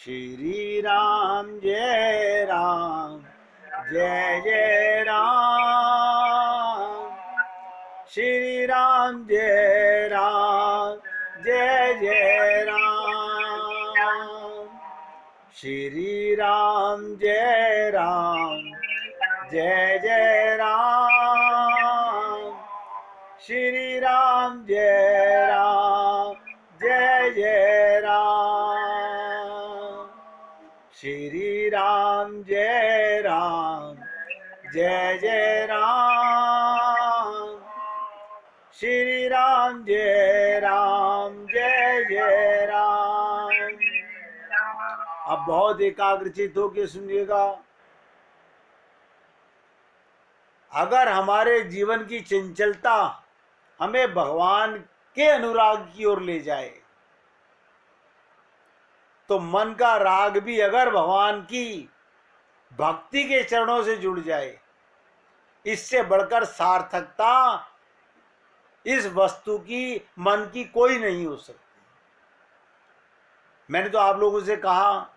श्री राम जय राम जय जय राम। श्री राम जय राम जय जय राम। श्री राम जय राम जय जय राम। श्री राम जय राम जय जय राम। श्री राम जय राम जय जय राम। श्री राम जय राम जय जय राम। अब बहुत एकाग्रचित होकर सुनिएगा। अगर हमारे जीवन की चंचलता हमें भगवान के अनुराग की ओर ले जाए, तो मन का राग भी अगर भगवान की भक्ति के चरणों से जुड़ जाए, इससे बढ़कर सार्थकता इस वस्तु की, मन की कोई नहीं हो सकती। मैंने तो आप लोगों से कहा,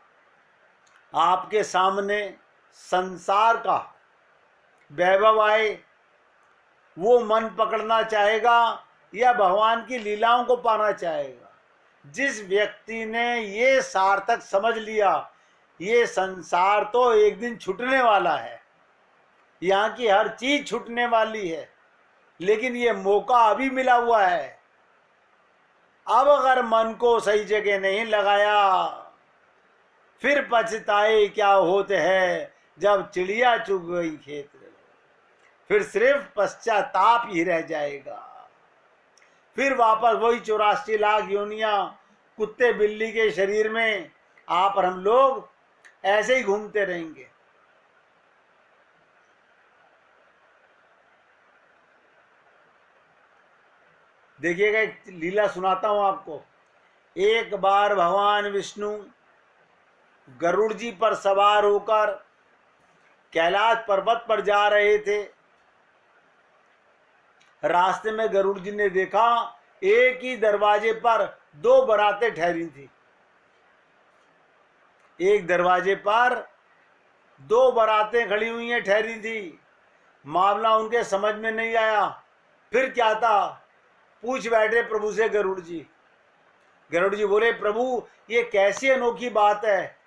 आपके सामने संसार का वैभव आए, वो मन पकड़ना चाहेगा या भगवान की लीलाओं को पाना चाहेगा। जिस व्यक्ति ने ये सार्थक समझ लिया, ये संसार तो एक दिन छूटने वाला है, यहाँ की हर चीज छूटने वाली है, लेकिन ये मौका अभी मिला हुआ है। अब अगर मन को सही जगह नहीं लगाया, फिर पछताए क्या होते हैं जब चिड़िया चुग गई खेत में। फिर सिर्फ पश्चाताप ही रह जाएगा। फिर वापस वही 84 लाख योनियां कुत्ते बिल्ली के शरीर में आप और हम लोग ऐसे ही घूमते रहेंगे। देखिएगा, एक लीला सुनाता हूं आपको। एक बार भगवान विष्णु गरुड़ जी पर सवार होकर कैलाश पर्वत पर जा रहे थे। रास्ते में गरुड़ जी ने देखा, एक ही दरवाजे पर 2 बारातें ठहरी थी। एक दरवाजे पर 2 बारातें खड़ी हुई हैं, ठहरी थी। मामला उनके समझ में नहीं आया। फिर क्या था, पूछ बैठे प्रभु से गरुड़ जी। गरुड़ जी बोले, प्रभु ये कैसी अनोखी बात है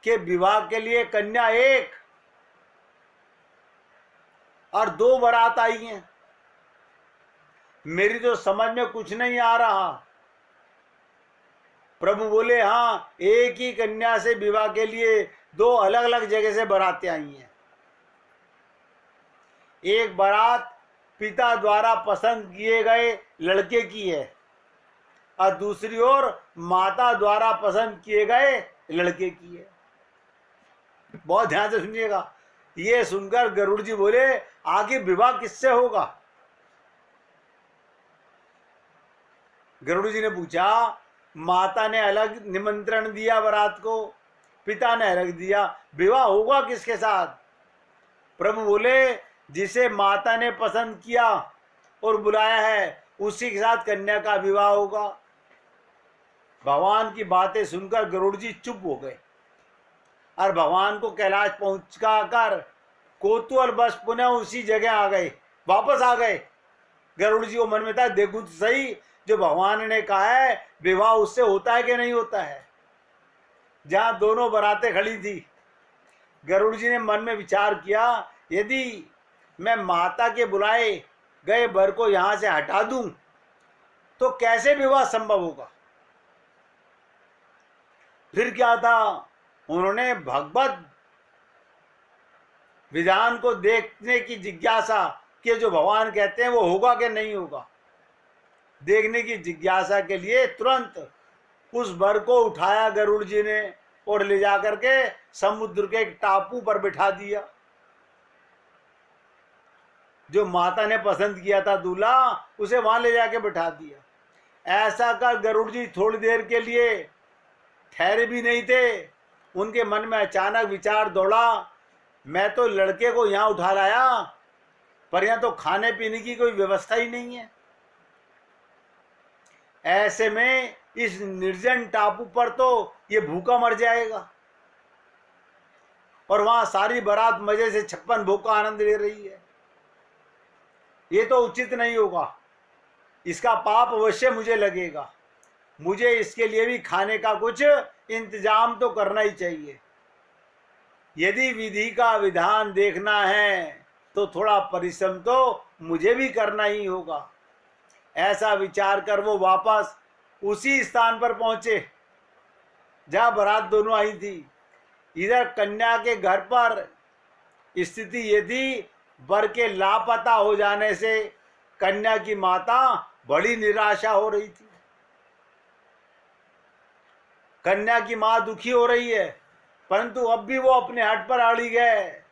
कि विवाह के लिए कन्या एक और 2 बारात आई हैं। मेरी तो समझ में कुछ नहीं आ रहा। प्रभु बोले, हाँ, एक ही कन्या से विवाह के लिए 2 अलग अलग जगह से बारातें आई हैं। एक बारात पिता द्वारा पसंद किए गए लड़के की है और दूसरी ओर माता द्वारा पसंद किए गए लड़के की है। बहुत ध्यान से सुनिएगा। ये सुनकर गरुड़ जी बोले, आगे विवाह किससे होगा? गरुड़ जी ने पूछा, माता ने अलग निमंत्रण दिया बारात को, पिता ने अलग दिया, विवाह होगा किसके साथ? प्रभु बोले, जिसे माता ने पसंद किया और बुलाया है, उसी के साथ कन्या का विवाह होगा। भगवान की बातें सुनकर गरुड़ जी चुप हो गए और भगवान को कैलाश पहुंचाकर कौतूहल बस पुनः उसी जगह आ गए, वापस आ गए। गरुड़ जी को मन में था, देखूं तो सही, जो भगवान ने कहा है विवाह उससे होता है कि नहीं होता है। जहां दोनों बारातें खड़ी थी, गरुड़ जी ने मन में विचार किया, यदि मैं माता के बुलाए गए वर को यहां से हटा दूं तो कैसे विवाह संभव होगा। फिर क्या था, उन्होंने भगवत विधान को देखने की जिज्ञासा कि जो भगवान कहते हैं वो होगा कि नहीं होगा। देखने की जिज्ञासा के लिए तुरंत उस वर को उठाया गरुड़ जी ने और ले जाकर के समुद्र के एक टापू पर बिठा दिया। जो माता ने पसंद किया था दूल्हा, उसे वहां ले जाके बिठा दिया। ऐसा कर गरुड़ जी थोड़ी देर के लिए ठहरे भी नहीं थे। उनके मन में अचानक विचार दौड़ा, मैं तो लड़के को यहाँ उठा लाया, पर यहाँ तो खाने पीने की कोई व्यवस्था ही नहीं है। ऐसे में इस निर्जन टापू पर तो ये भूखा मर जाएगा। और वहां सारी बारात मजे से 56 भोग का आनंद ले रही है। ये तो उचित नहीं होगा, इसका पाप अवश्य मुझे लगेगा। मुझे इसके लिए भी खाने का कुछ इंतजाम तो करना ही चाहिए। यदि विधि का विधान देखना है तो थोड़ा परिश्रम तो मुझे भी करना ही होगा। ऐसा विचार कर वो वापस उसी स्थान पर पहुंचे जहां बारात दोनों आई थी। इधर कन्या के घर पर स्थिति ये थी, वर के लापता हो जाने से कन्या की माता बड़ी निराशा हो रही थी। कन्या की मां दुखी हो रही है, परंतु अब भी वो अपने हट पर अड़ी गए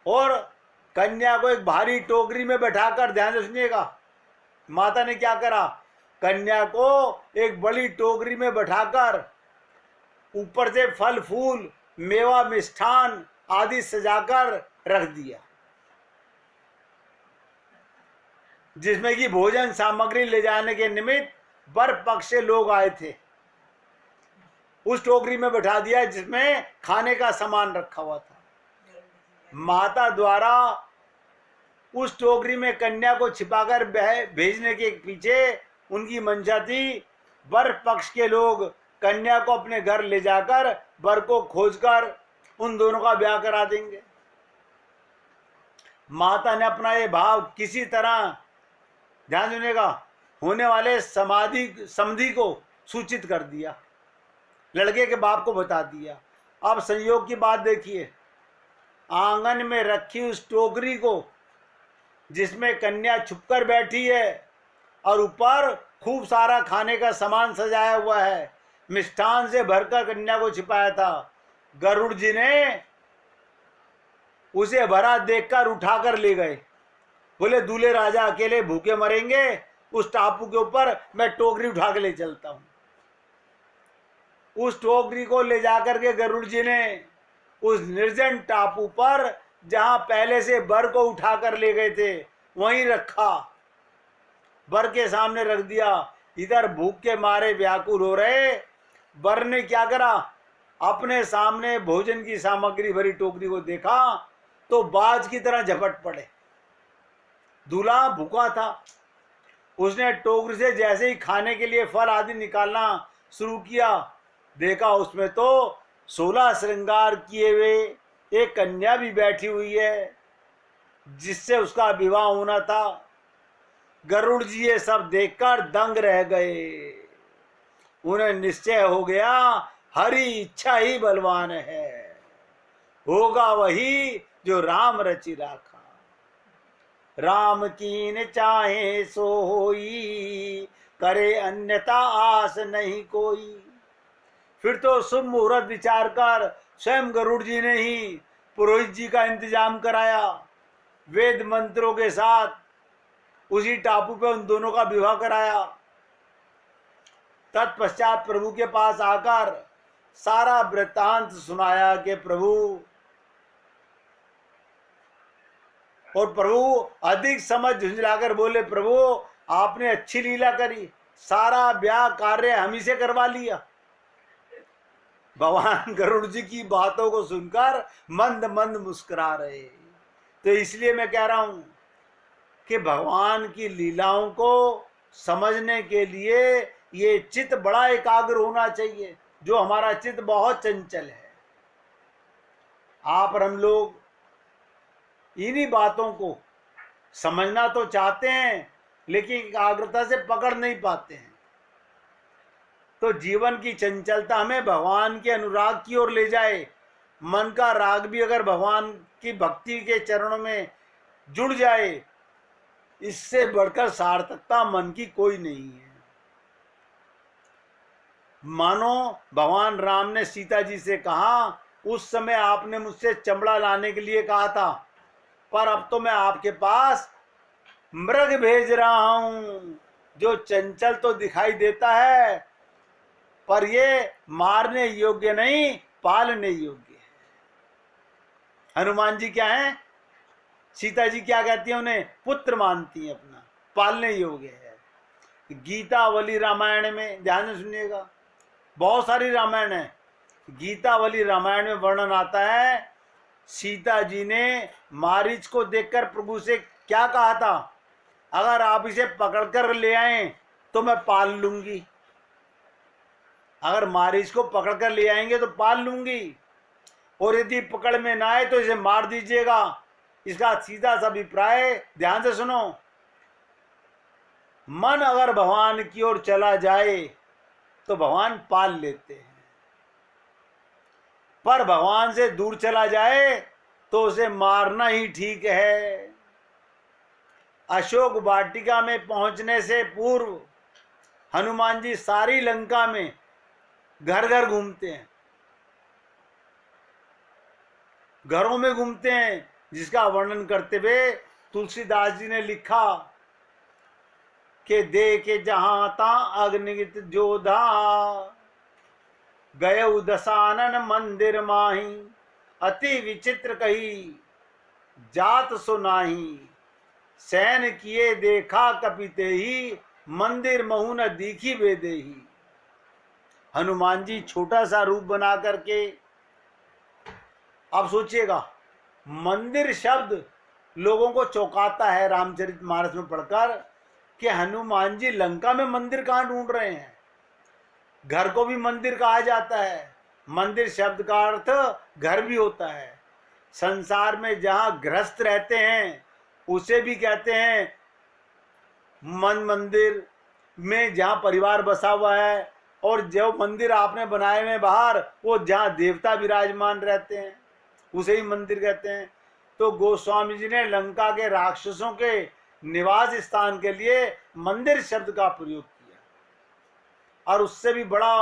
और कन्या को एक भारी टोकरी में बैठाकर, ध्यान से सुनिएगा, माता ने क्या करा, कन्या को एक बड़ी टोकरी में बैठाकर ऊपर से फल फूल मेवा मिष्ठान आदि सजाकर रख दिया, जिसमें कि भोजन सामग्री ले जाने के निमित्त वर पक्ष से लोग आए थे। उस टोकरी में बैठा दिया जिसमें खाने का सामान रखा हुआ था। माता द्वारा उस टोकरी में कन्या को छिपाकर भेजने के पीछे उनकी मंशा थी, वर पक्ष के लोग कन्या को अपने घर ले जाकर वर को खोजकर उन दोनों का ब्याह करा देंगे। माता ने अपना ये भाव किसी तरह, ध्यान सुनिएगा, होने वाले समधि को सूचित कर दिया, लड़के के बाप को बता दिया। अब संयोग की बात देखिए, आंगन में रखी उस टोकरी को जिसमें कन्या छुपकर बैठी है और ऊपर खूब सारा खाने का सामान सजाया हुआ है, मिष्ठान से भरकर कन्या को छिपाया था, गरुड़ जी ने उसे भरा देखकर उठाकर ले गए। बोले दूल्हे राजा अकेले भूखे मरेंगे, उस टापू के ऊपर मैं टोकरी उठा के ले चलता हूं। उस टोकरी को ले जाकर के गरुड़ जी ने उस निर्जन टापू पर, जहां पहले से वर को उठाकर ले गए थे, वहीं रखा, वर के सामने रख दिया। इधर भूख के मारे व्याकुल हो रहे वर ने क्या करा, अपने सामने भोजन की सामग्री भरी टोकरी को देखा तो बाज की तरह झपट पड़े। दूल्हा भूखा था, उसने टोकरी से जैसे ही खाने के लिए फल आदि निकालना शुरू किया, देखा उसमें तो 16 श्रृंगार किए हुए एक कन्या भी बैठी हुई है जिससे उसका विवाह होना था। गरुड़ जी ये सब देखकर दंग रह गए। उन्हें निश्चय हो गया हरि इच्छा ही बलवान है, होगा वही जो राम रचि राखा। राम कीन चाहे सो होई, करे अन्यथा आस नहीं कोई। फिर तो शुभ मुहूर्त विचार कर स्वयं गरुड़ जी ने ही पुरोहित जी का इंतजाम कराया, वेद मंत्रों के साथ उसी टापू पे उन दोनों का विवाह कराया। तत्पश्चात प्रभु के पास आकर सारा वृत्तांत सुनाया कि प्रभु, और प्रभु अधिक समझ झुंझलाकर बोले, प्रभु आपने अच्छी लीला करी, सारा ब्याह कार्य हम ही से करवा लिया। भगवान गरुड़ जी की बातों को सुनकर मंद मंद मुस्कुरा रहे। तो इसलिए मैं कह रहा हूं कि भगवान की लीलाओं को समझने के लिए ये चित्त बड़ा एकाग्र होना चाहिए, जो हमारा चित्त बहुत चंचल है। आप और हम लोग इन्हीं बातों को समझना तो चाहते हैं, लेकिन एकाग्रता से पकड़ नहीं पाते हैं। तो जीवन की चंचलता हमें भगवान के अनुराग की ओर ले जाए। मन का राग भी अगर भगवान की भक्ति के चरणों में जुड़ जाए, इससे बढ़कर सार्थकता मन की कोई नहीं है। मानो भगवान राम ने सीता जी से कहा, उस समय आपने मुझसे चमड़ा लाने के लिए कहा था, पर अब तो मैं आपके पास मृग भेज रहा हूं, जो चंचल तो दिखाई देता है पर ये मारने योग्य नहीं, पालने योग्य है। हनुमान जी क्या हैं, सीता जी क्या कहती है, उन्हें पुत्र मानती हैं, अपना पालने योग्य है। गीता वली रामायण में ध्यान से सुनिएगा, बहुत सारी रामायण है। गीता वाली रामायण में वर्णन आता है, सीता जी ने मारीच को देखकर प्रभु से क्या कहा था, अगर आप इसे पकड़कर ले आए तो मैं पाल लूंगी। अगर मारीच को पकड़कर ले आएंगे तो पाल लूंगी, और यदि पकड़ में ना आए तो इसे मार दीजिएगा। इसका सीधा सा अभिप्राय ध्यान से सुनो, मन अगर भगवान की ओर चला जाए तो भगवान पाल लेते हैं, पर भगवान से दूर चला जाए तो उसे मारना ही ठीक है। अशोक वाटिका में पहुंचने से पूर्व हनुमान जी सारी लंका में घर घर घूमते हैं, घरों में घूमते हैं, जिसका वर्णन करते हुए तुलसीदास जी ने लिखा कि देखे जहां ता अग्नित जोधा, गए दशानन मंदिर माही, अति विचित्र कही जात सुनाही, सैन किए देखा कपिते ही, मंदिर महु न दीखी वेदे ही। हनुमान जी छोटा सा रूप बना करके, अब सोचिएगा, मंदिर शब्द लोगों को चौंकाता है रामचरितमानस में पढ़कर कि हनुमान जी लंका में मंदिर कहाँ ढूंढ रहे हैं। घर को भी मंदिर कहा जाता है, मंदिर शब्द का अर्थ घर भी होता है। संसार में जहाँ गृहस्थ रहते हैं उसे भी कहते हैं मंदिर में, जहाँ परिवार बसा हुआ है, और जो मंदिर आपने बनाए हुए बाहर, वो जहाँ देवता विराजमान रहते हैं उसे ही मंदिर कहते हैं। तो गोस्वामी जी ने लंका के राक्षसों के निवास स्थान के लिए मंदिर शब्द का प्रयोग किया, और उससे भी बड़ा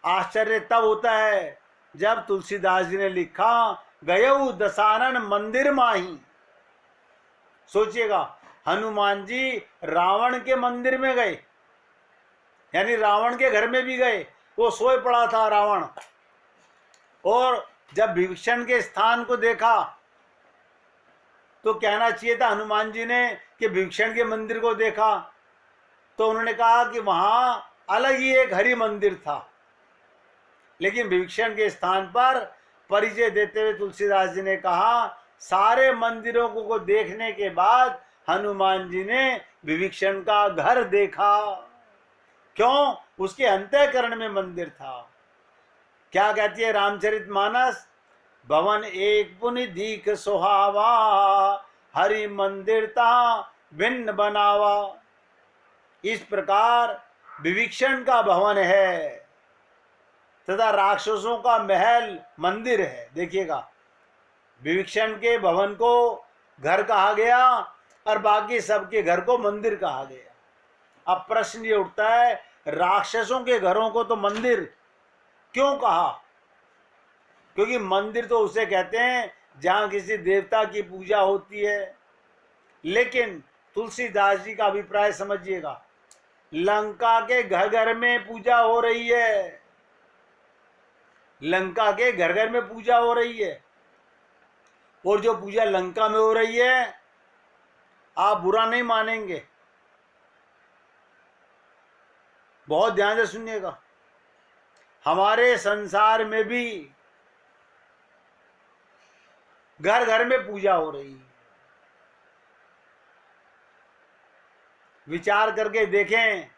आश्चर्य तब होता है जब तुलसीदास जी ने लिखा गयऊ दशानन मंदिर माही। सोचिएगा, हनुमान जी रावण के मंदिर में गए, यानी रावण के घर में भी गए। वो सोए पड़ा था रावण, और जब विभीषण के स्थान को देखा तो कहना चाहिए था हनुमान जी ने कि विभीषण के मंदिर को देखा, तो उन्होंने कहा कि वहां अलग ही एक हरि मंदिर था। लेकिन विभीषण के स्थान पर परिचय देते हुए तुलसीदास जी ने कहा, सारे मंदिरों को देखने के बाद हनुमान जी ने विभीषण का घर देखा। क्यों? उसके अंतःकरण में मंदिर था। क्या कहती है रामचरितमानस, भवन एक पुनि दीख सुहावा, हरि मंदिर ता भिन्न बनावा। इस प्रकार विभीषण का भवन है तथा राक्षसों का महल मंदिर है। देखिएगा, विभीषण के भवन को घर कहा गया और बाकी सबके घर को मंदिर कहा गया। अब प्रश्न ये उठता है, राक्षसों के घरों को तो मंदिर क्यों कहा? क्योंकि मंदिर तो उसे कहते हैं जहां किसी देवता की पूजा होती है। लेकिन तुलसीदास जी का अभिप्राय समझिएगा, लंका के घर घर में पूजा हो रही है, लंका के घर घर में पूजा हो रही है, और जो पूजा लंका में हो रही है आप बुरा नहीं मानेंगे, बहुत ध्यान से सुनिएगा। हमारे संसार में भी घर घर में पूजा हो रही है। विचार करके देखें,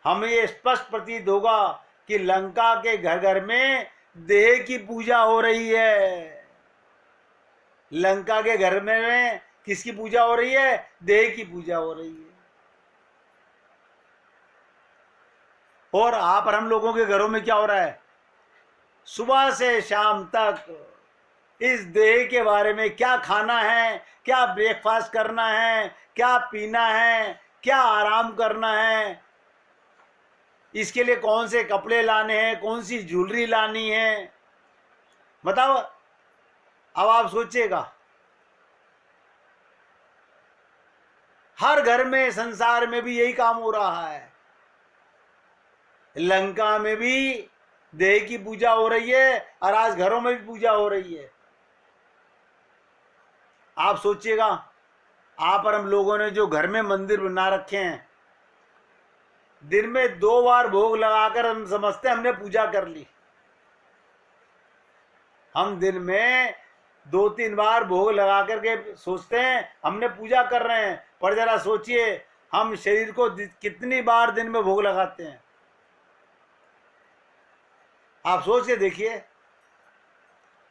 हमें ये स्पष्ट प्रतीत होगा कि लंका के घर घर में देह की पूजा हो रही है। लंका के घर में किसकी पूजा हो रही है? देह की पूजा हो रही है। और आप और हम लोगों के घरों में क्या हो रहा है? सुबह से शाम तक इस देह के बारे में, क्या खाना है, क्या ब्रेकफास्ट करना है, क्या पीना है, क्या आराम करना है, इसके लिए कौन से कपड़े लाने हैं, कौन सी ज्वेलरी लानी है, बताओ। अब आप सोचिएगा, हर घर में संसार में भी यही काम हो रहा है। लंका में भी देह की पूजा हो रही है और आज घरों में भी पूजा हो रही है। आप सोचिएगा, आप और हम लोगों ने जो घर में मंदिर बना रखे हैं, दिन में 2 बार भोग लगाकर हम समझते हैं हमने पूजा कर ली। हम दिन में 2-3 बार भोग लगा करके सोचते हैं हमने पूजा कर रहे हैं, पर जरा सोचिए हम शरीर को कितनी बार दिन में भोग लगाते हैं। आप सोच के देखिए,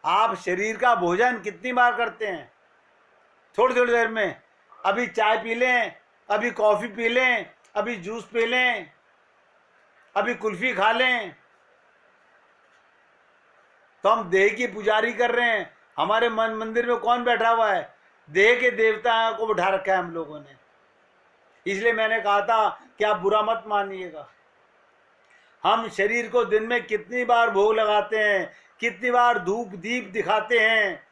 आप शरीर का भोजन कितनी बार करते हैं। थोड़ी थोड़ी देर में, अभी चाय पी लें, अभी कॉफ़ी पी लें, अभी जूस पी लें, अभी कुल्फी खा लें, तो हम देह की पुजारी कर रहे हैं। हमारे मन मंदिर में कौन बैठा हुआ है? देह के देवता को बैठा रखा है हम लोगों ने। इसलिए मैंने कहा था कि आप बुरा मत मानिएगा। हम शरीर को दिन में कितनी बार भोग लगाते हैं, कितनी बार धूप दीप दिखाते हैं,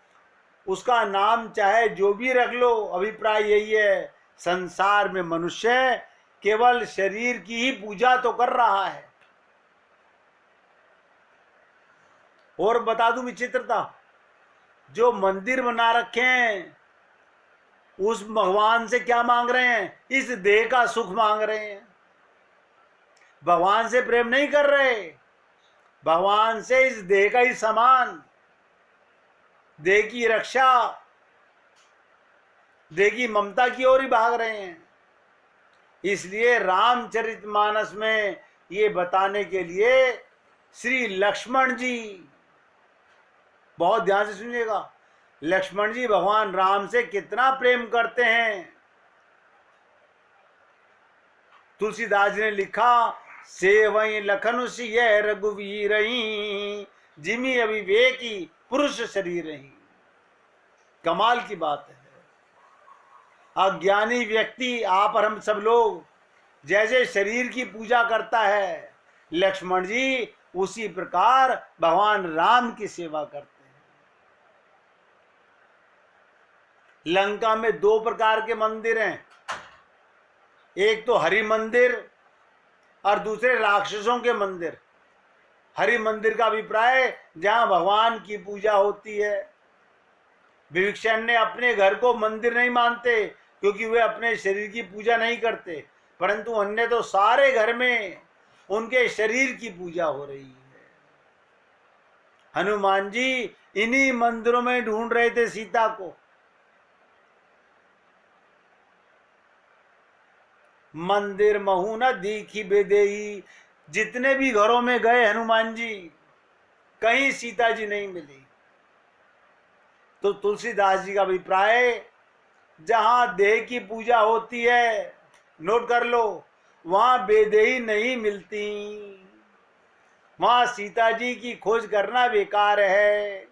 उसका नाम चाहे जो भी रख लो, अभिप्राय यही है, संसार में मनुष्य केवल शरीर की ही पूजा तो कर रहा है। और बता दूं विचित्रता, जो मंदिर बना रखे हैं उस भगवान से क्या मांग रहे हैं? इस देह का सुख मांग रहे हैं। भगवान से प्रेम नहीं कर रहे, भगवान से इस देह का ही सामान, देह की रक्षा, देह की ममता की ओर ही भाग रहे हैं। इसलिए रामचरितमानस में ये बताने के लिए श्री लक्ष्मण जी, बहुत ध्यान से सुनिएगा, लक्ष्मण जी भगवान राम से कितना प्रेम करते हैं। तुलसीदास जी ने लिखा, सेवई लखन सिय रघुवीर जिमि अविवेकी पुरुष शरीर ही। कमाल की बात है। अज्ञानी व्यक्ति, आप और हम सब लोग जैसे शरीर की पूजा करता है, लक्ष्मण जी उसी प्रकार भगवान राम की सेवा करते हैं। लंका में 2 प्रकार के मंदिर हैं, एक तो हरि मंदिर और दूसरे राक्षसों के मंदिर। हरि मंदिर का अभिप्राय जहां भगवान की पूजा होती है। विभीषण ने अपने घर को मंदिर नहीं मानते क्योंकि वे अपने शरीर की पूजा नहीं करते, परंतु अन्य तो सारे घर में उनके शरीर की पूजा हो रही है। हनुमान जी इन्हीं मंदिरों में ढूंढ रहे थे सीता को। मंदिर महू न दीखी बेदेही, जितने भी घरों में गए हनुमान जी, कहीं सीता जी नहीं मिली। तो तुलसीदास जी का अभिप्राय, जहां देह की पूजा होती है, नोट कर लो, वहां बेदेही नहीं मिलती, वहां सीता जी की खोज करना बेकार है।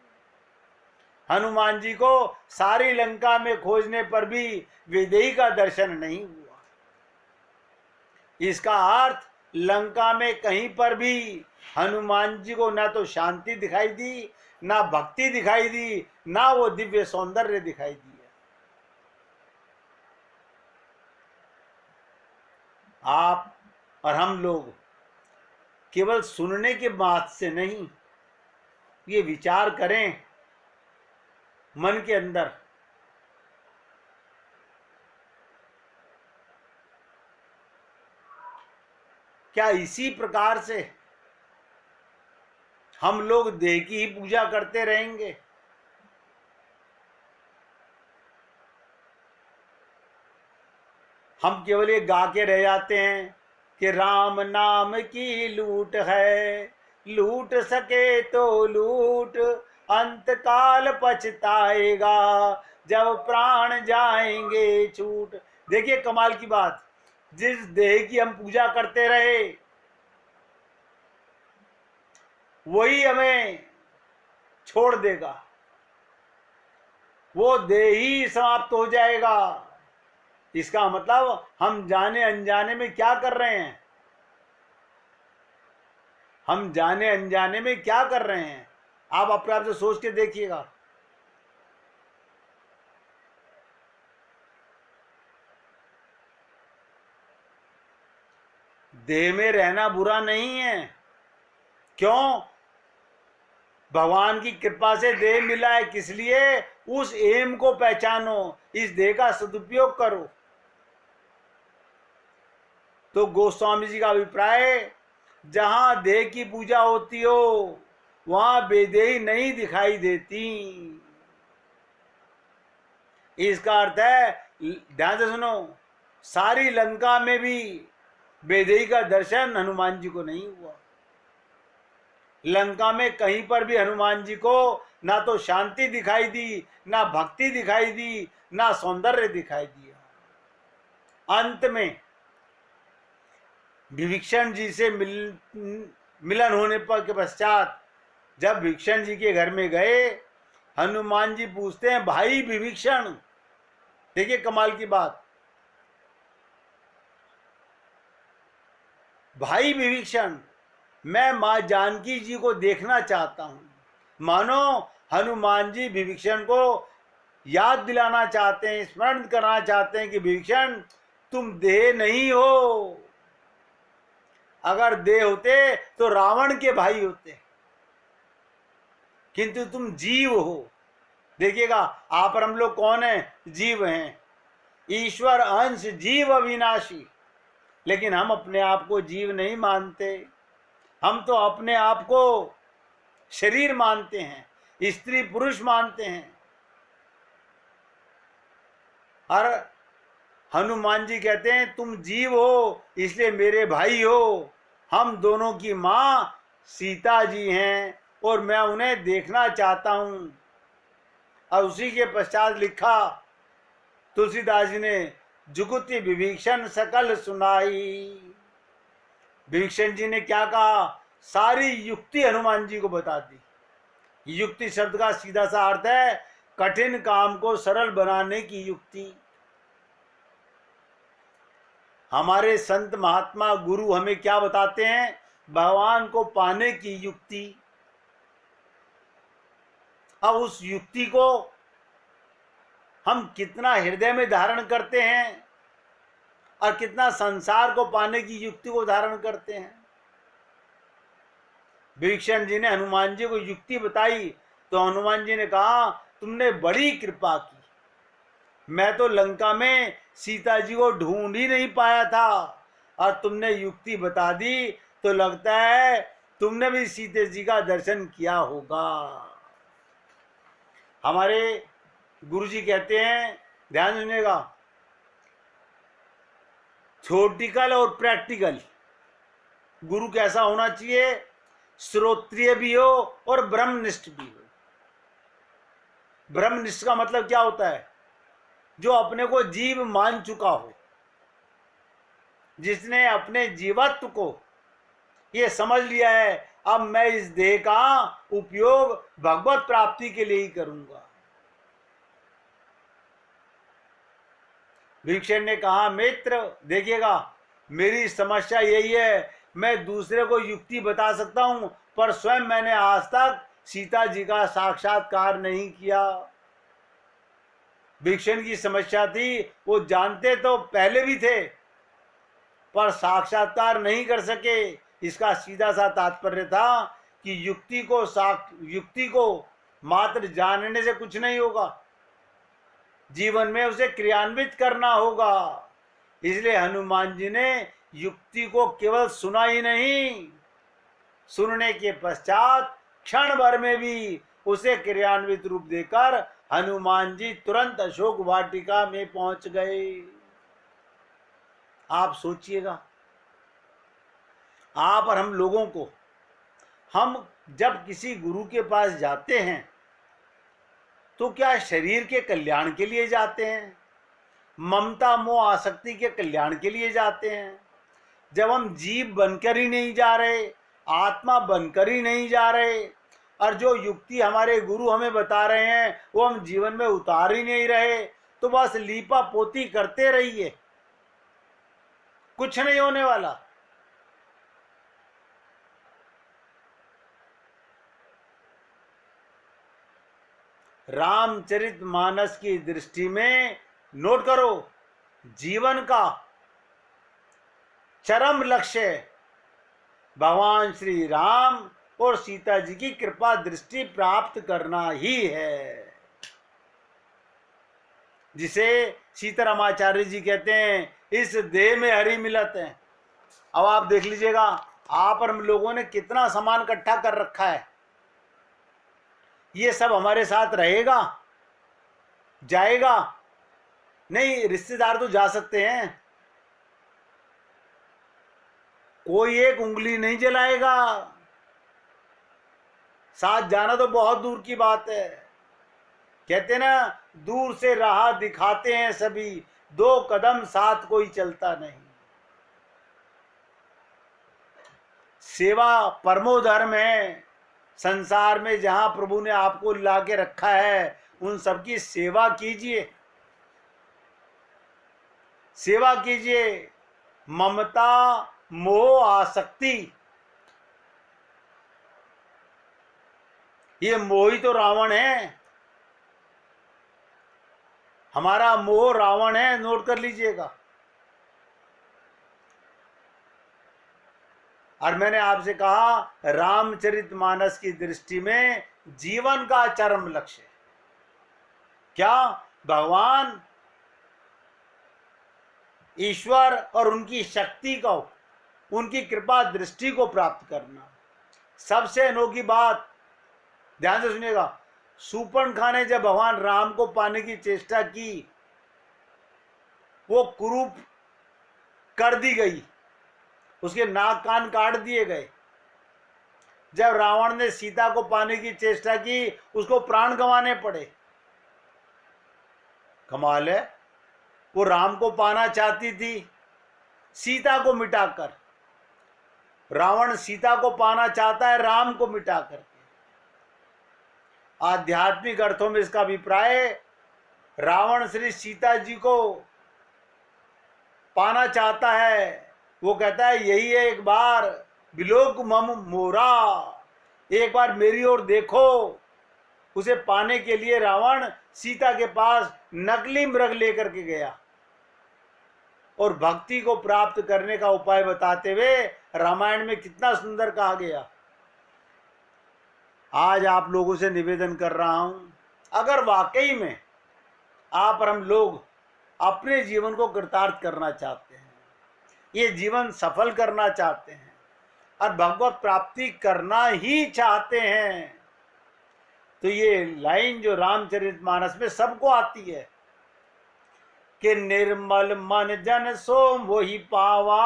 हनुमान जी को सारी लंका में खोजने पर भी बेदेही का दर्शन नहीं हुआ। इसका अर्थ, लंका में कहीं पर भी हनुमान जी को ना तो शांति दिखाई दी, ना भक्ति दिखाई दी, ना वो दिव्य सौंदर्य दिखाई दिया। आप और हम लोग केवल सुनने के बात से नहीं, ये विचार करें मन के अंदर, क्या इसी प्रकार से हम लोग देह की ही पूजा करते रहेंगे? हम केवल ये गा के रह जाते हैं कि राम नाम की लूट है, लूट सके तो लूट, अंत काल पछताएगा, जब प्राण जाएंगे छूट। देखिए कमाल की बात, जिस देह की हम पूजा करते रहे वही हमें छोड़ देगा, वो देह ही समाप्त हो जाएगा। इसका मतलब हम जाने अनजाने में क्या कर रहे हैं? हम जाने अनजाने में क्या कर रहे हैं? आप अपने आप से सोच के देखिएगा। देह में रहना बुरा नहीं है। क्यों? भगवान की कृपा से देह मिला है, किस लिए? उस एम को पहचानो, इस देह का सदुपयोग करो। तो गोस्वामी जी का अभिप्राय, जहां देह की पूजा होती हो वहां बेदेही नहीं दिखाई देती। इसका अर्थ है, ध्यान से सुनो, सारी लंका में भी बेदेही का दर्शन हनुमान जी को नहीं हुआ। लंका में कहीं पर भी हनुमान जी को ना तो शांति दिखाई दी, ना भक्ति दिखाई दी, ना सौंदर्य दिखाई दिया। अंत में विभीषण जी से मिलन होने पर के पश्चात जब विभीषण जी के घर में गए, हनुमान जी पूछते हैं, भाई विभीषण, देखिए कमाल की बात, भाई विभीषण, मैं मां जानकी जी को देखना चाहता हूं। मानो हनुमान जी विभीषण को याद दिलाना चाहते हैं, स्मरण करना चाहते हैं कि विभीषण तुम देह नहीं हो, अगर देह होते तो रावण के भाई होते, किंतु तुम जीव हो। देखिएगा, आप और हम लोग कौन है? जीव हैं। ईश्वर अंश जीव अविनाशी, लेकिन हम अपने आप को जीव नहीं मानते। हम तो अपने आप को शरीर मानते हैं, स्त्री पुरुष मानते हैं। और हनुमान जी कहते हैं तुम जीव हो इसलिए मेरे भाई हो। हम दोनों की मां सीता जी हैं और मैं उन्हें देखना चाहता हूं। और उसी के पश्चात लिखा तुलसीदास जी ने, जुगुति विभीषण सकल सुनाई। विभीषण जी ने क्या कहा? सारी युक्ति हनुमान जी को बता दी। युक्ति शब्द का सीधा सा अर्थ है कठिन काम को सरल बनाने की युक्ति। हमारे संत महात्मा गुरु हमें क्या बताते हैं? भगवान को पाने की युक्ति। अब उस युक्ति को हम कितना हृदय में धारण करते हैं और कितना संसार को पाने की युक्ति को धारण करते हैं। विभीषण जी ने हनुमान जी को युक्ति बताई तो हनुमान जी ने कहा तुमने बड़ी कृपा की, मैं तो लंका में सीता जी को ढूंढ ही नहीं पाया था और तुमने युक्ति बता दी, तो लगता है तुमने भी सीता जी का दर्शन किया होगा। हमारे गुरुजी कहते हैं, ध्यान सुनिएगा, थ्योरेटिकल और प्रैक्टिकल गुरु कैसा होना चाहिए? श्रोत्रिय भी हो और ब्रह्मनिष्ठ भी हो। ब्रह्मनिष्ठ का मतलब क्या होता है? जो अपने को जीव मान चुका हो, जिसने अपने जीवत्व को ये समझ लिया है अब मैं इस देह का उपयोग भगवत प्राप्ति के लिए ही करूंगा। विभीषण ने कहा मित्र देखिएगा, मेरी समस्या यही है, मैं दूसरे को युक्ति बता सकता हूं पर स्वयं मैंने आज तक सीता जी का साक्षात्कार नहीं किया। विभीषण की समस्या थी, वो जानते तो पहले भी थे पर साक्षात्कार नहीं कर सके। इसका सीधा सा तात्पर्य था कि युक्ति को मात्र जानने से कुछ नहीं होगा, जीवन में उसे क्रियान्वित करना होगा। इसलिए हनुमान जी ने युक्ति को केवल सुना ही नहीं, सुनने के पश्चात क्षण भर में भी उसे क्रियान्वित रूप देकर हनुमान जी तुरंत अशोक वाटिका में पहुंच गए। आप सोचिएगा, आप और हम लोगों को, हम जब किसी गुरु के पास जाते हैं तो क्या शरीर के कल्याण के लिए जाते हैं? ममता मोह आसक्ति के कल्याण के लिए जाते हैं? जब हम जीव बनकर ही नहीं जा रहे, आत्मा बनकर ही नहीं जा रहे, और जो युक्ति हमारे गुरु हमें बता रहे हैं वो हम जीवन में उतार ही नहीं रहे, तो बस लीपा पोती करते रहिए, कुछ नहीं होने वाला। रामचरितमानस की दृष्टि में नोट करो, जीवन का चरम लक्ष्य भगवान श्री राम और सीता जी की कृपा दृष्टि प्राप्त करना ही है, जिसे सीतारामाचार्य जी कहते हैं इस देह में हरि मिलत है। अब आप देख लीजिएगा, आप और हम लोगों ने कितना सामान इकट्ठा कर रखा है। ये सब हमारे साथ रहेगा, जाएगा नहीं? रिश्तेदार तो जा सकते हैं, कोई एक उंगली नहीं जलाएगा, साथ जाना तो बहुत दूर की बात है। कहते ना, दूर से राह दिखाते हैं सभी, 2 कदम साथ कोई चलता नहीं। सेवा परमो धर्म है। संसार में जहां प्रभु ने आपको ला के रखा है, उन सबकी सेवा कीजिए, सेवा कीजिए। ममता, मोह, आसक्ति, ये मोह ही तो रावण है। हमारा मोह रावण है, नोट कर लीजिएगा। और मैंने आपसे कहा, रामचरितमानस की दृष्टि में जीवन का चरम लक्ष्य क्या? भगवान ईश्वर और उनकी शक्ति को, उनकी कृपा दृष्टि को प्राप्त करना। सबसे अनोखी बात, ध्यान से सुनिएगा, शूर्पणखा ने जब भगवान राम को पाने की चेष्टा की, वो कुरूप कर दी गई, उसके नाक कान काट दिए गए। जब रावण ने सीता को पाने की चेष्टा की, उसको प्राण गंवाने पड़े। कमाल है, वो राम को पाना चाहती थी सीता को मिटाकर, रावण सीता को पाना चाहता है राम को मिटा करके। आध्यात्मिक अर्थों में इसका अभिप्राय, रावण श्री सीता जी को पाना चाहता है। वो कहता है, यही है, एक बार बिलोक मम मोरा, एक बार मेरी ओर देखो। उसे पाने के लिए रावण सीता के पास नकली मृग लेकर के गया और भक्ति को प्राप्त करने का उपाय बताते हुए रामायण में कितना सुंदर कहा गया। आज आप लोगों से निवेदन कर रहा हूं, अगर वाकई में आप और हम लोग अपने जीवन को कृतार्थ करना चाहते हैं, ये जीवन सफल करना चाहते हैं और भगवत प्राप्ति करना ही चाहते हैं, तो ये लाइन जो रामचरितमानस में सबको आती है कि निर्मल मन जन सो मोहि पावा,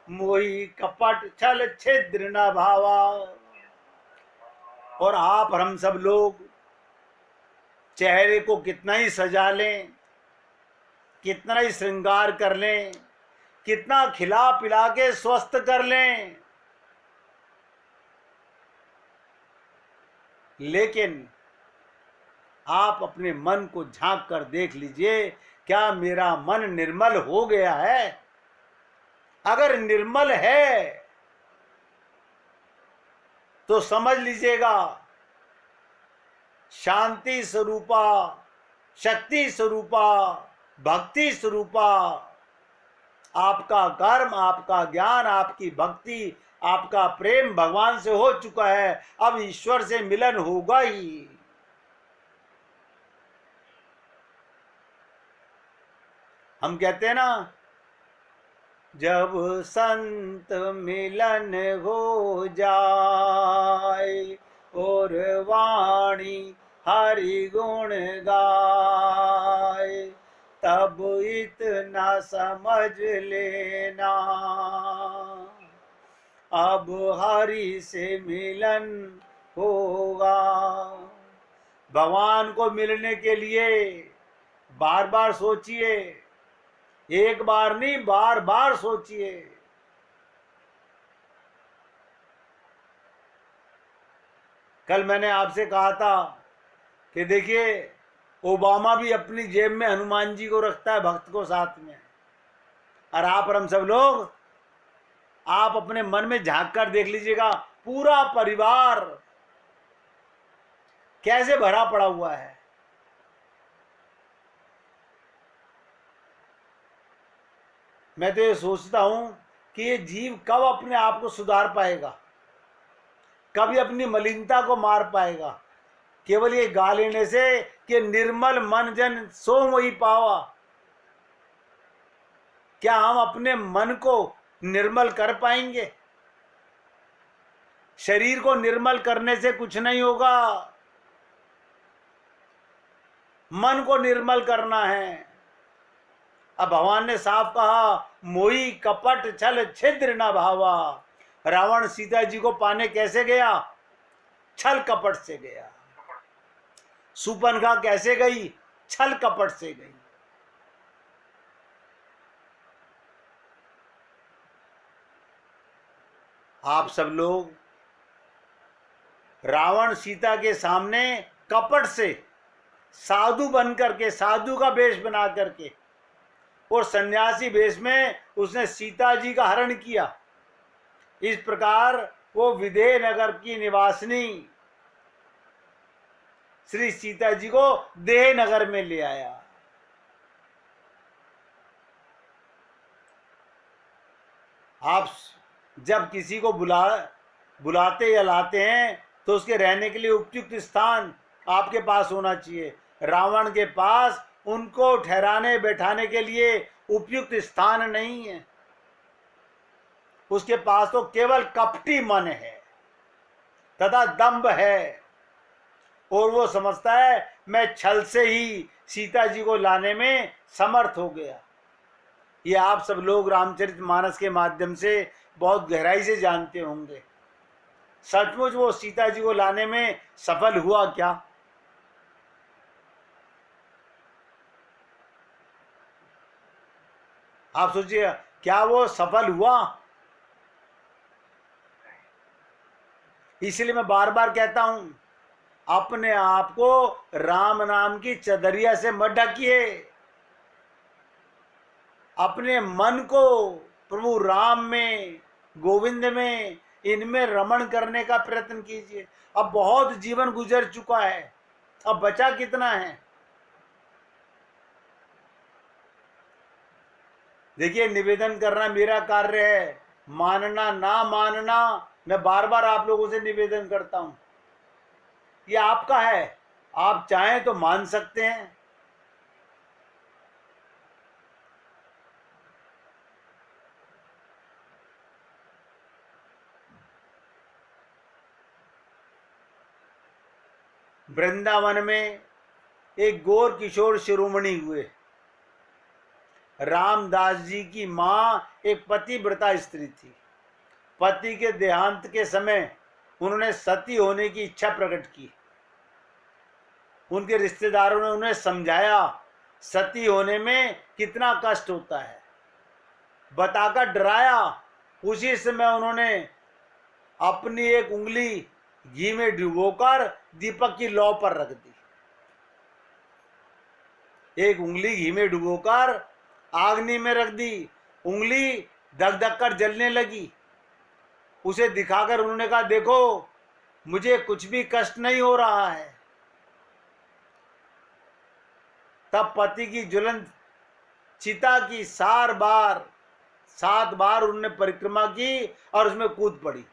मोहि कपट छल छिद्र न भावा। और आप और हम सब लोग चेहरे को कितना ही सजा लें, कितना ही श्रृंगार कर लें, कितना खिला पिला के स्वस्थ कर लें, लेकिन आप अपने मन को झांक कर देख लीजिए, क्या मेरा मन निर्मल हो गया है? अगर निर्मल है तो समझ लीजिएगा, शांति स्वरूपा, शक्ति स्वरूपा, भक्ति स्वरूपा आपका कर्म, आपका ज्ञान, आपकी भक्ति, आपका प्रेम भगवान से हो चुका है। अब ईश्वर से मिलन होगा ही। हम कहते हैं ना, जब संत मिलन हो जाए और वाणी हरि गुण गाए, तब इतना समझ लेना, अब हरि से मिलन होगा। भगवान को मिलने के लिए बार बार सोचिए, एक बार नहीं, बार बार सोचिए। कल मैंने आपसे कहा था कि देखिए, ओबामा भी अपनी जेब में हनुमान जी को रखता है, भक्त को साथ में, और आप और हम सब लोग, आप अपने मन में झांक कर देख लीजिएगा, पूरा परिवार कैसे भरा पड़ा हुआ है। मैं तो ये सोचता हूं कि ये जीव कब अपने आप को सुधार पाएगा, कभी अपनी मलिनता को मार पाएगा, केवल ये गा लेने से कि निर्मल मन जन सो मोहि पावा। क्या हम अपने मन को निर्मल कर पाएंगे? शरीर को निर्मल करने से कुछ नहीं होगा, मन को निर्मल करना है। अब भगवान ने साफ कहा, मोही कपट छल छिद्र न भावा। रावण सीता जी को पाने कैसे गया? छल कपट से गया। सुपनखा कैसे गई? छल कपट से गई। आप सब लोग रावण सीता के सामने कपट से साधु बन करके, साधु का वेश बना करके और सन्यासी वेश में उसने सीता जी का हरण किया। इस प्रकार वो विदेह नगर की निवासिनी श्री सीता जी को देह नगर में ले आया। आप जब किसी को बुलाते या लाते हैं तो उसके रहने के लिए उपयुक्त स्थान आपके पास होना चाहिए। रावण के पास उनको ठहराने बैठाने के लिए उपयुक्त स्थान नहीं है। उसके पास तो केवल कपटी मन है तथा दंभ है, और वो समझता है मैं छल से ही सीता जी को लाने में समर्थ हो गया। ये आप सब लोग रामचरितमानस के माध्यम से बहुत गहराई से जानते होंगे। सचमुच वो सीता जी को लाने में सफल हुआ क्या? आप सोचिए, क्या वो सफल हुआ? इसलिए मैं बार बार कहता हूं, अपने आप को राम नाम की चदरिया से मत ढकिए। अपने मन को प्रभु राम में, गोविंद में, इनमें रमण करने का प्रयत्न कीजिए। अब बहुत जीवन गुजर चुका है, अब बचा कितना है? देखिए, निवेदन करना मेरा कार्य है, मानना ना मानना मैं बार बार आप लोगों से निवेदन करता हूं, ये आपका है। आप चाहें तो मान सकते हैं, वृंदावन में एक गोर किशोर शिरोमणि हुए। रामदास जी की मां एक पतिव्रता स्त्री थी। पति के देहांत के समय उन्होंने सती होने की इच्छा प्रकट की। उनके रिश्तेदारों ने उन्हें समझाया सती होने में कितना कष्ट होता है, बताकर डराया। उसी समय उन्होंने अपनी एक उंगली घी में डुबोकर दीपक की लौ पर रख दी। एक उंगली घी में डुबोकर आग्नि में रख दी। उंगली धक धक कर जलने लगी। उसे दिखाकर उन्होंने कहा, देखो मुझे कुछ भी कष्ट नहीं हो रहा है। तब पति की ज्वलंत चिता की 7 बार उन्होंने परिक्रमा की और उसमें कूद पड़ी।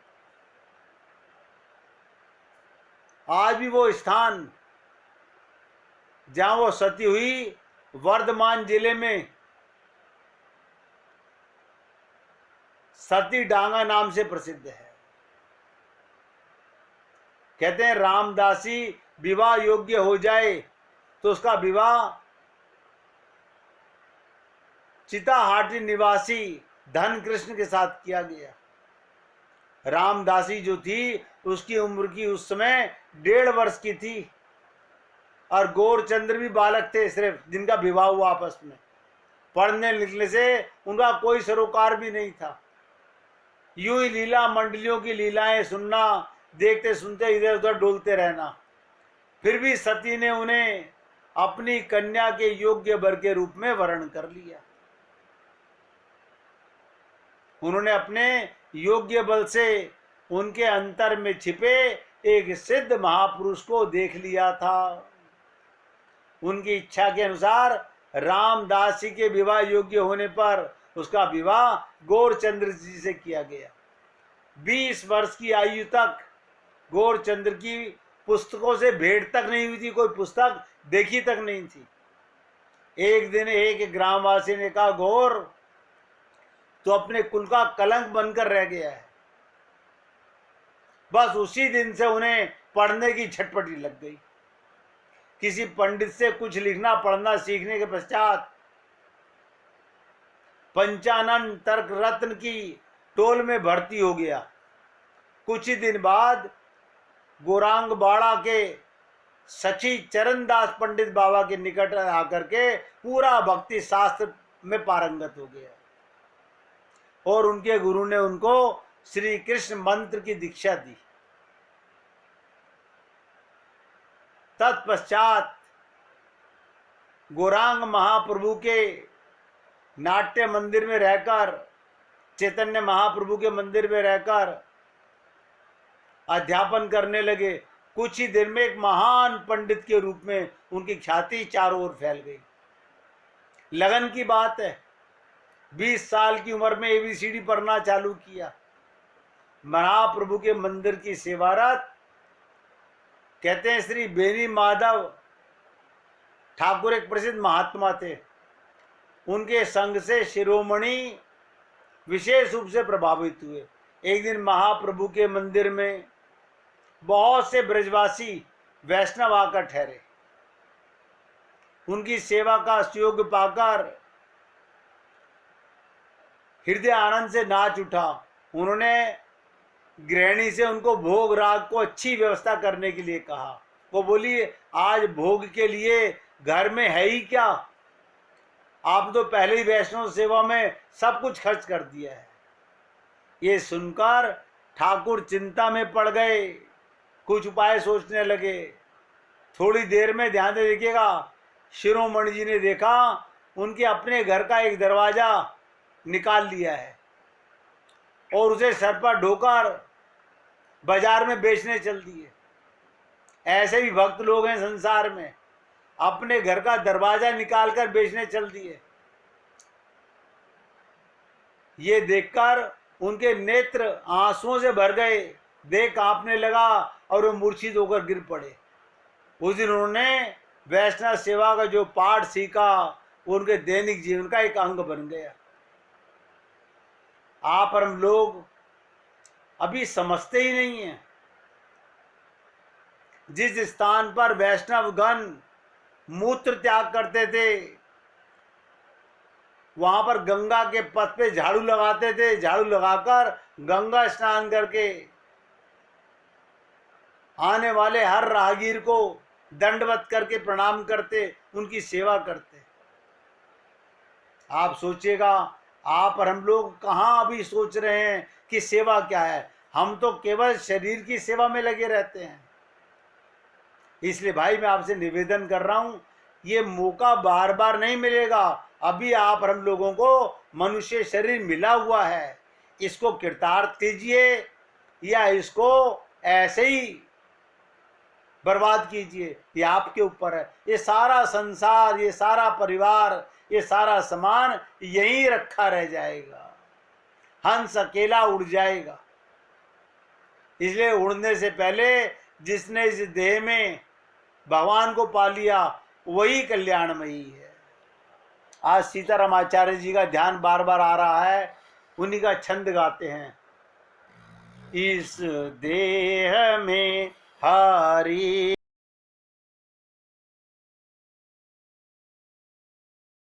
आज भी वो स्थान जहां वो सती हुई वर्धमान जिले में सती डांगा नाम से प्रसिद्ध है। कहते हैं रामदासी विवाह योग्य हो जाए तो उसका विवाह चिताहाटी निवासी धन कृष्ण के साथ किया गया। रामदासी जो थी उसकी उम्र की उस समय 1.5 वर्ष की थी और गौरचंद्र भी बालक थे सिर्फ, जिनका विवाह हुआ आपस में। पढ़ने लिखने से उनका कोई सरोकार भी नहीं था। यूं ही लीला मंडलियों की लीलाएं सुनना, देखते सुनते इधर उधर डोलते रहना। फिर भी सती ने उन्हें अपनी कन्या के योग्य वर के रूप में वर्ण कर लिया। उन्होंने अपने योग्य बल से उनके अंतर में छिपे एक सिद्ध महापुरुष को देख लिया था। उनकी इच्छा के अनुसार रामदासी के विवाह योग्य होने पर उसका विवाह गौरचंद्र जी से किया गया। 20 वर्ष की आयु तक गौरचंद्र की पुस्तकों से भेंट तक नहीं हुई थी, कोई पुस्तक देखी तक नहीं थी। एक दिन एक ग्रामवासी ने कहा, गौर तो अपने कुल का कलंक बनकर रह गया है। बस उसी दिन से उन्हें पढ़ने की छटपटी लग गई। किसी पंडित से कुछ लिखना पढ़ना सीखने के पश्चात पंचानन तर्क रत्न की टोल में भर्ती हो गया। कुछ ही दिन बाद गोरांग बाड़ा के सची चरणदास पंडित बाबा के निकट आकर के पूरा भक्ति शास्त्र में पारंगत हो गया और उनके गुरु ने उनको श्री कृष्ण मंत्र की दीक्षा दी। तत्पश्चात गोरांग महाप्रभु के नाट्य मंदिर में रहकर, चैतन्य महाप्रभु के मंदिर में रहकर अध्यापन करने लगे। कुछ ही दिन में एक महान पंडित के रूप में उनकी ख्याति चारों ओर फैल गई। लगन की बात है, 20 साल की उम्र में एबीसीडी पढ़ना चालू किया। महाप्रभु के मंदिर की सेवारत, कहते हैं श्री बेनी माधव ठाकुर एक प्रसिद्ध महात्मा थे। उनके संग से शिरोमणि विशेष रूप से प्रभावित हुए। एक दिन महाप्रभु के मंदिर में बहुत से ब्रजवासी वैष्णव आकर ठहरे। उनकी सेवा का सुयोग पाकर हृदय आनंद से नाच उठा। उन्होंने गृहिणी से उनको भोग राग को अच्छी व्यवस्था करने के लिए कहा। वो बोली, आज भोग के लिए घर में है ही क्या, आप तो पहले ही वैष्णव सेवा में सब कुछ खर्च कर दिया है। ये सुनकर ठाकुर चिंता में पड़ गए, कुछ उपाय सोचने लगे। थोड़ी देर में ध्यान से देखिएगा, शिरोमणि जी ने देखा उनके अपने घर का एक दरवाजा निकाल लिया है और उसे सर पर ढोकर बाजार में बेचने चल दिए। ऐसे भी भक्त लोग हैं संसार में, अपने घर का दरवाजा निकालकर बेचने चल दिए। ये देखकर उनके नेत्र आंसुओं से भर गए, देख कांपने लगा और वो मूर्छित होकर गिर पड़े। उस दिन उन्होंने वैष्णव सेवा का जो पाठ सीखा वो उनके दैनिक जीवन का एक अंग बन गया। आप और हम लोग अभी समझते ही नहीं है। जिस स्थान पर वैष्णव गण मूत्र त्याग करते थे, वहां पर गंगा के पथ पे झाड़ू लगाते थे। झाड़ू लगाकर गंगा स्नान करके आने वाले हर राहगीर को दंडवत करके प्रणाम करते, उनकी सेवा करते। आप सोचिएगा, आप और हम लोग कहाँ अभी सोच रहे हैं कि सेवा क्या है। हम तो केवल शरीर की सेवा में लगे रहते हैं। इसलिए भाई मैं आपसे निवेदन कर रहा हूं, ये मौका बार बार नहीं मिलेगा। अभी आप और हम लोगों को मनुष्य शरीर मिला हुआ है, इसको कृतार्थ कीजिए या इसको ऐसे ही बर्बाद कीजिए, ये आपके ऊपर है। ये सारा संसार, ये सारा परिवार, ये सारा सामान यहीं रखा रह जाएगा। हंस अकेला उड़ जाएगा। इसलिए उड़ने से पहले जिसने इस देह में भगवान को पा लिया वही कल्याणमयी है। आज सीताराम आचार्य जी का ध्यान बार बार आ रहा है, उन्हीं का छंद गाते हैं। इस देह में हरि